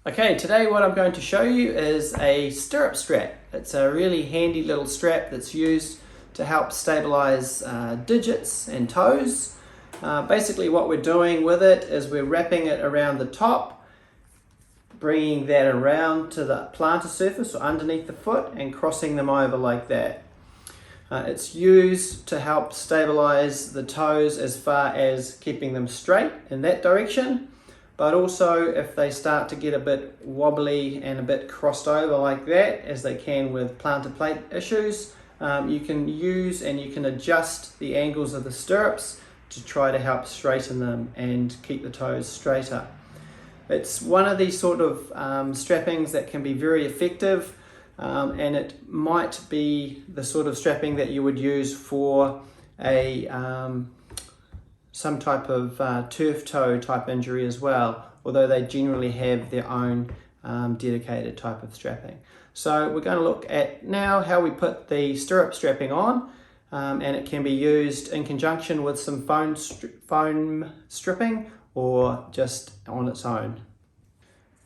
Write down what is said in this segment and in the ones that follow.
Okay, today what I'm going to show you is a stirrup strap. It's a really handy little strap that's used to help stabilize digits and toes. Basically what we're doing with it is we're wrapping it around the top, bringing that around to the plantar surface or underneath the foot and crossing them over like that. It's used to help stabilize the toes as far as keeping them straight in that direction, but also if they start to get a bit wobbly and a bit crossed over like that, as they can with plantar plate issues, you can use and you can adjust the angles of the stirrups to try to help straighten them and keep the toes straighter. It's one of these sort of strappings that can be very effective, and it might be the sort of strapping that you would use for a some type of turf toe type injury as well, although they generally have their own dedicated type of strapping. So we're going to look at now how we put the stirrup strapping on, and it can be used in conjunction with some foam stripping or just on its own.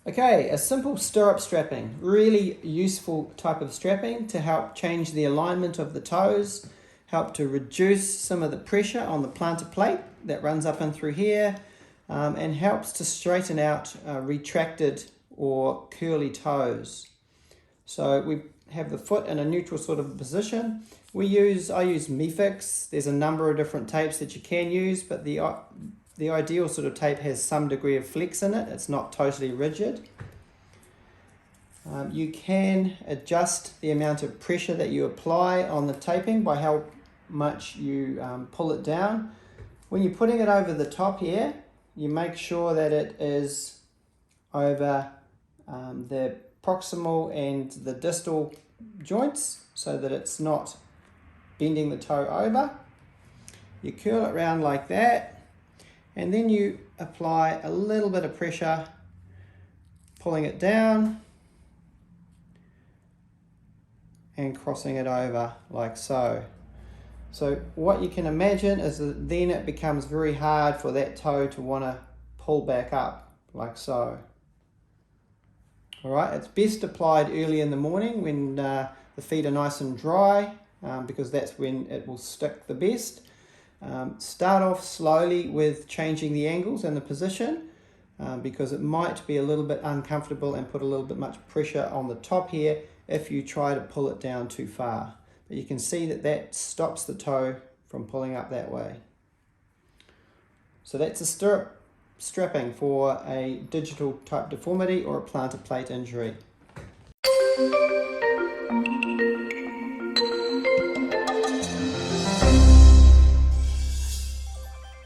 Okay, a simple stirrup strapping, really useful type of strapping to help change the alignment of the toes, help to reduce some of the pressure on the plantar plate that runs up and through here, and helps to straighten out retracted or curly toes. So we have the foot in a neutral sort of position. I use Mefix. There's a number of different tapes that you can use, but the ideal sort of tape has some degree of flex in it. It's not totally rigid. You can adjust the amount of pressure that you apply on the taping by how much you pull it down. When you're putting it over the top here, you make sure that it is over the proximal and the distal joints so that it's not bending the toe over. You curl it around like that, and then you apply a little bit of pressure, pulling it down and crossing it over like so. So what you can imagine is that then it becomes very hard for that toe to want to pull back up like so. Alright, it's best applied early in the morning when the feet are nice and dry, because that's when it will stick the best. Start off slowly with changing the angles and the position, because it might be a little bit uncomfortable and put a little bit much pressure on the top here if you try to pull it down too far. But you can see that that stops the toe from pulling up that way. So that's a stirrup strapping for a digital type deformity or a plantar plate injury.